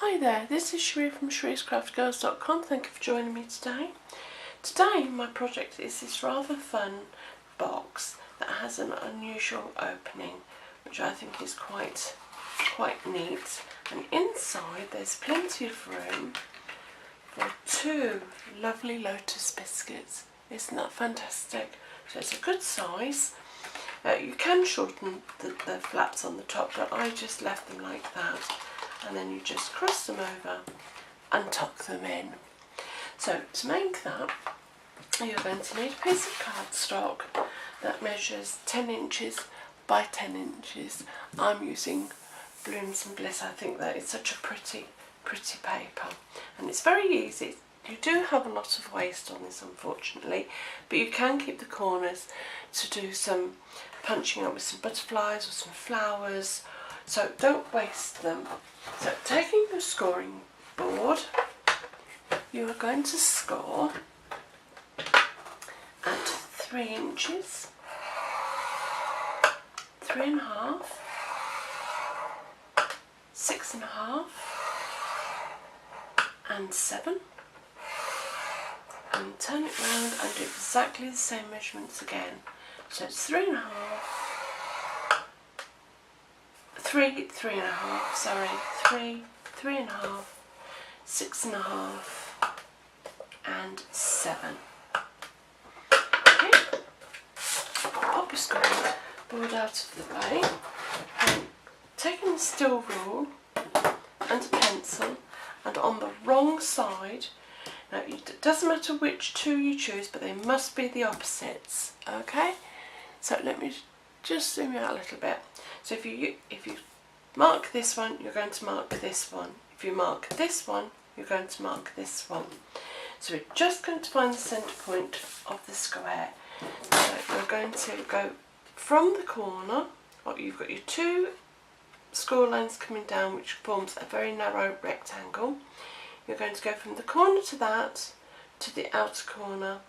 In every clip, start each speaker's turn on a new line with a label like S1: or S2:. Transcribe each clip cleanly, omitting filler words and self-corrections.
S1: Hi there, this is Cherie from Cherie'sCraftGirls.com. Thank you for joining me today. Today my project is this rather fun box that has an unusual opening, which I think is quite neat. And inside there's plenty of room for two lovely Lotus biscuits. Isn't that fantastic? So it's a good size. You can shorten the flaps on the top, but I just left them like that. And then you just cross them over and tuck them in. So to make that, you're going to need a piece of cardstock that measures 10 inches by 10 inches. I'm using Blooms and Bliss. I think that it's such a pretty paper, and it's very easy. You do have a lot of waste on this, unfortunately, but you can keep the corners to do some punching up with some butterflies or some flowers. So don't waste them. So taking your scoring board, you are going to score at 3 inches, 3.5, 6.5 and 7, and turn it round and do exactly the same measurements again. So it's 3.5, 3.5, sorry, 3, 3.5, 6.5 and 7. Okay, pop your scoring board out of the way, and taking the steel rule and a pencil, and on the wrong side, now it doesn't matter which two you choose, but they must be the opposites. Okay, so let me just zoom out a little bit. So if you mark this one, you're going to mark this one. If you mark this one, you're going to mark this one. So we're just going to find the centre point of the square. So you're going to go from the corner. You've got your two score lines coming down, which forms a very narrow rectangle. You're going to go from the corner to that, to the outer corner,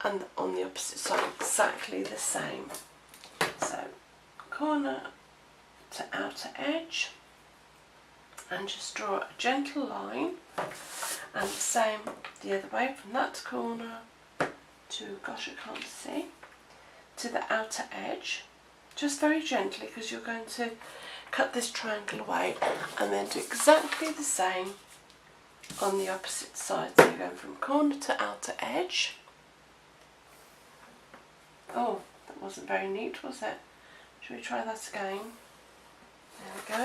S1: and on the opposite side exactly the same. So corner to outer edge, and just draw a gentle line, and the same the other way, from that corner to, gosh, I can't see, to the outer edge, just very gently, because you're going to cut this triangle away, and then do exactly the same on the opposite side. So you're going from corner to outer edge. Oh, that wasn't very neat, was it? Should we try that again? There we go.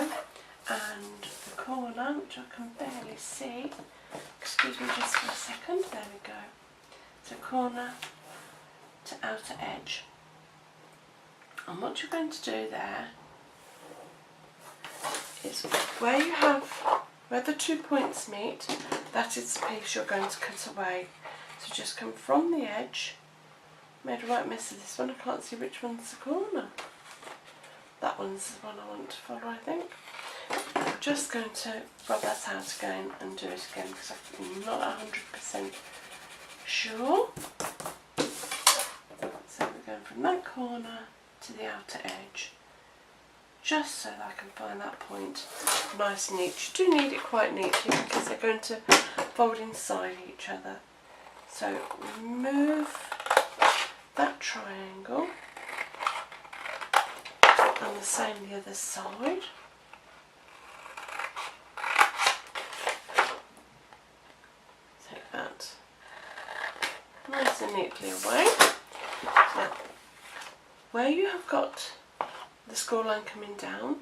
S1: And the corner, which I can barely see, excuse me just for a second, there we go. So corner to outer edge. And what you're going to do there is where the 2 points meet, that is the piece you're going to cut away. So just come from the edge. Made a right mess of this one, I can't see which one's the corner. That one's the one I want to follow, I think. I'm just going to rub that out again and do it again, because I'm not 100% sure. So we're going from that corner to the outer edge, just so that I can find that point nice and neat. You do need it quite neatly because they're going to fold inside each other. So remove that triangle, and the same the other side. Take that nice and neatly away. Now, where you have got the score line coming down,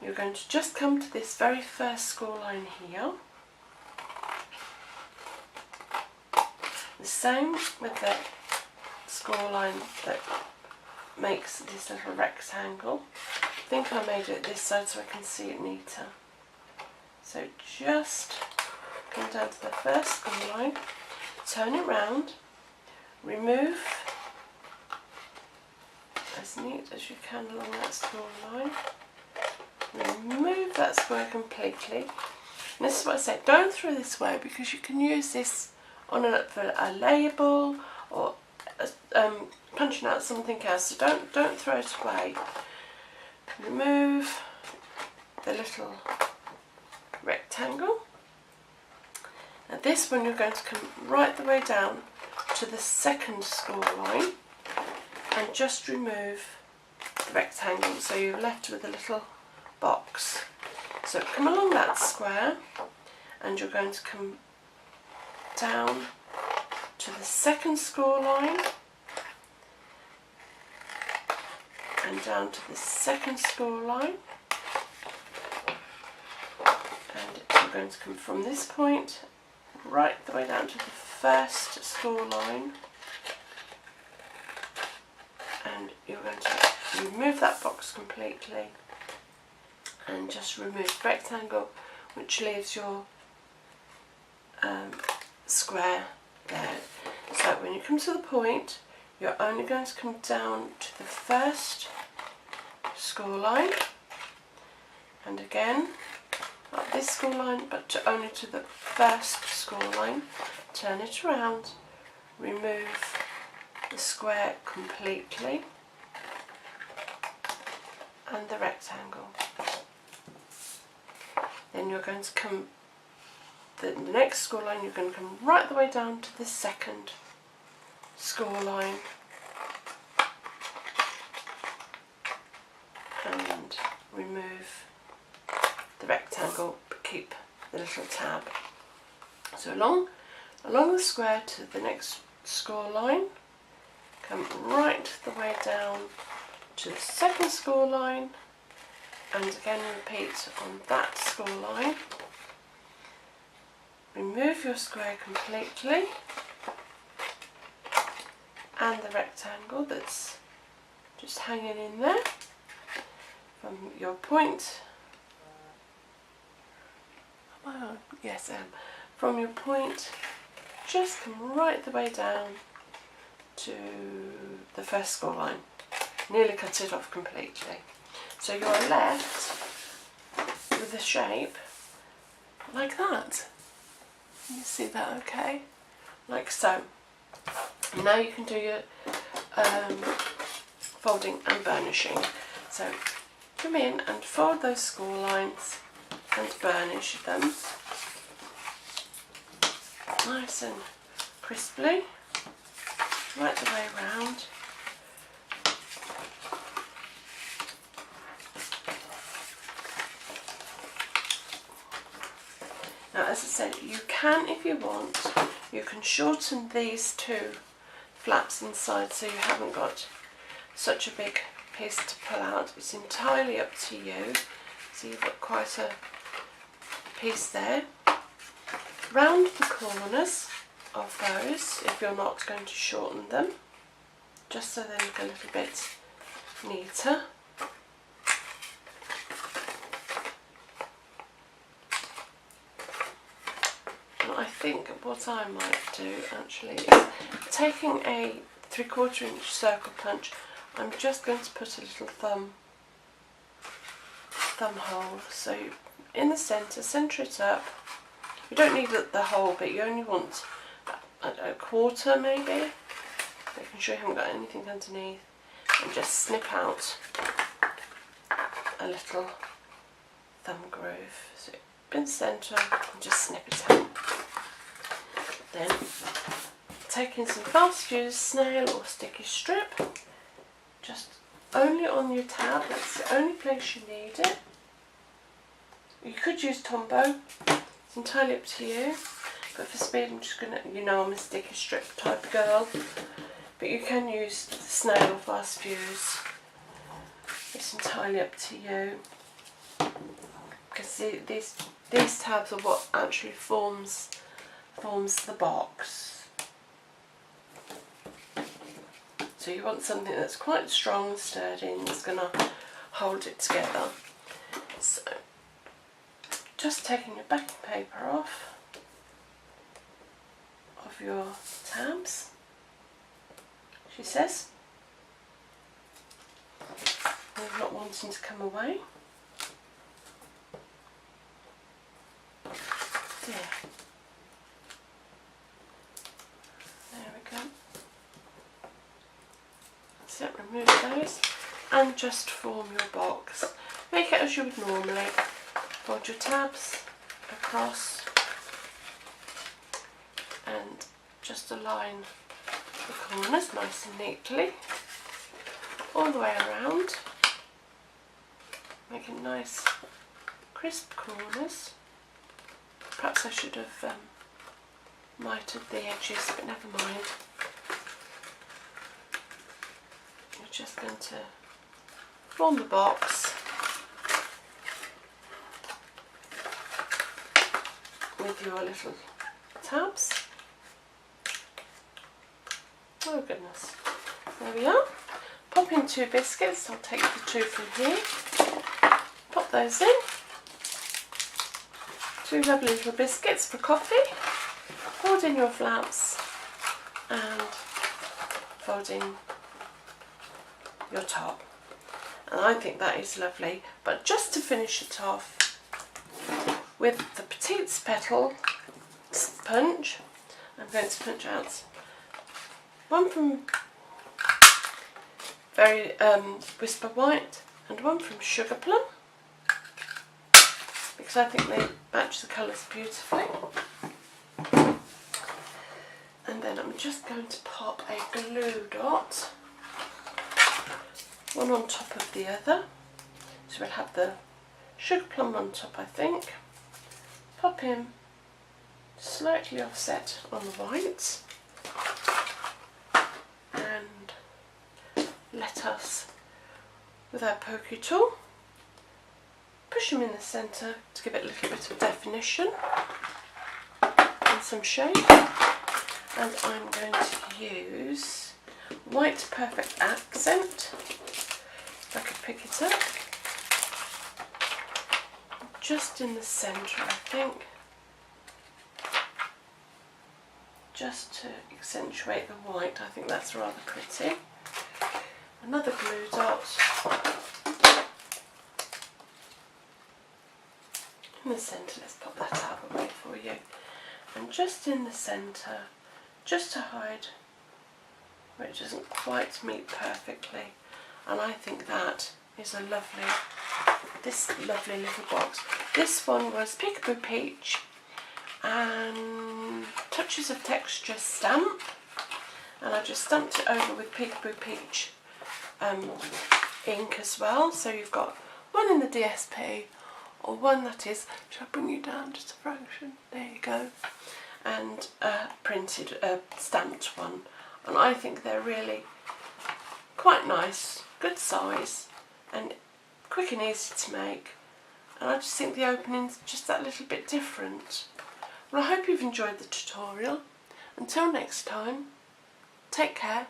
S1: you're going to just come to this very first score line here. The same with the score line that makes this little rectangle. I think I made it this side so I can see it neater. So just come down to the first score line, turn it round, remove as neat as you can along that score line, remove that square completely. And this is what I say, don't throw this away, because you can use this on for a label or punching out something else, so don't throw it away. Remove the little rectangle, this one you're going to come right the way down to the second score line and just remove the rectangle, so you're left with a little box. So come along that square and you're going to come down to the second score line and down to the second score line, and you're going to come from this point right the way down to the first score line, and you're going to remove that box completely and just remove the rectangle, which leaves your square there. So when you come to the point, you're only going to come down to the first score line, and again up this score line, but only to the first score line. Turn it around, remove the square completely and the rectangle. Then you're going to come the next score line, you're going to come right the way down to the second score line and remove the rectangle, but keep the little tab. So along the square to the next score line, come right the way down to the second score line, and again repeat on that score line. Remove your square completely and the rectangle that's just hanging in there from your point. Am I on? Yes, I am. From your point, just come right the way down to the first score line. Nearly cut it off completely. So you're left with a shape like that. You see that okay? Like so. Now you can do your folding and burnishing. So come in and fold those score lines and burnish them nice and crisply right the way around. Now, as I said, you can, if you want, you can shorten these two flaps inside so you haven't got such a big piece to pull out. It's entirely up to you. So you've got quite a piece there. Round the corners of those, if you're not going to shorten them, just so they look a little bit neater. I think what I might do actually is, taking a 3/4 inch circle punch, I'm just going to put a little thumb hole. So in the centre it up. You don't need the whole bit, you only want a quarter maybe, making sure you haven't got anything underneath, and just snip out a little thumb groove. So in the centre, and just snip it out. Then taking some fast fuse snail or sticky strip, just only on your tab, that's the only place you need it. You could use Tombow, it's entirely up to you, but for speed I'm just going to, I'm a sticky strip type of girl, but you can use the snail or fast fuse, it's entirely up to you, because these tabs are what actually forms the box. So you want something that's quite strong and sturdy and that's going to hold it together. So just taking your backing paper off of your tabs, she says, and not wanting to come away. There. There we go. So remove those and just form your box. Make it as you would normally. Fold your tabs across and just align the corners nice and neatly all the way around, making nice crisp corners. Perhaps I should have mitered the edges, but never mind. You're just going to form the box with your little tabs. Oh goodness, there we are. Pop in 2 biscuits, I'll take the 2 from here, pop those in. 2 lovely little biscuits for coffee. Fold in your flaps and fold in your top. And I think that is lovely. But just to finish it off with the Petite Petal sponge, I'm going to punch out one from Very Whisper White and one from Sugar Plum, because I think they match the colours beautifully. And then I'm just going to pop a glue dot, one on top of the other. So we'll have the Sugar Plum on top, I think. Pop in, slightly offset on the whites, and let us, with our pokey tool, push them in the centre to give it a little bit of definition and some shape. And I'm going to use White Perfect Accent, if I could pick it up, just in the centre, I think, just to accentuate the white. I think that's rather pretty. Another glue dot in the centre. Let's pop that out of the way for you. And just in the centre, just to hide where it doesn't quite meet perfectly. And I think that is a lovely, this lovely little box. This one was Peekaboo Peach and Touches of Texture stamp, and I just stamped it over with Peekaboo Peach ink as well. So you've got one in the DSP, or one that is, shall I bring you down just a fraction? There you go. And printed, stamped one. And I think they're really quite nice, good size, and quick and easy to make. And I just think the opening's just that little bit different. Well, I hope you've enjoyed the tutorial. Until next time, take care.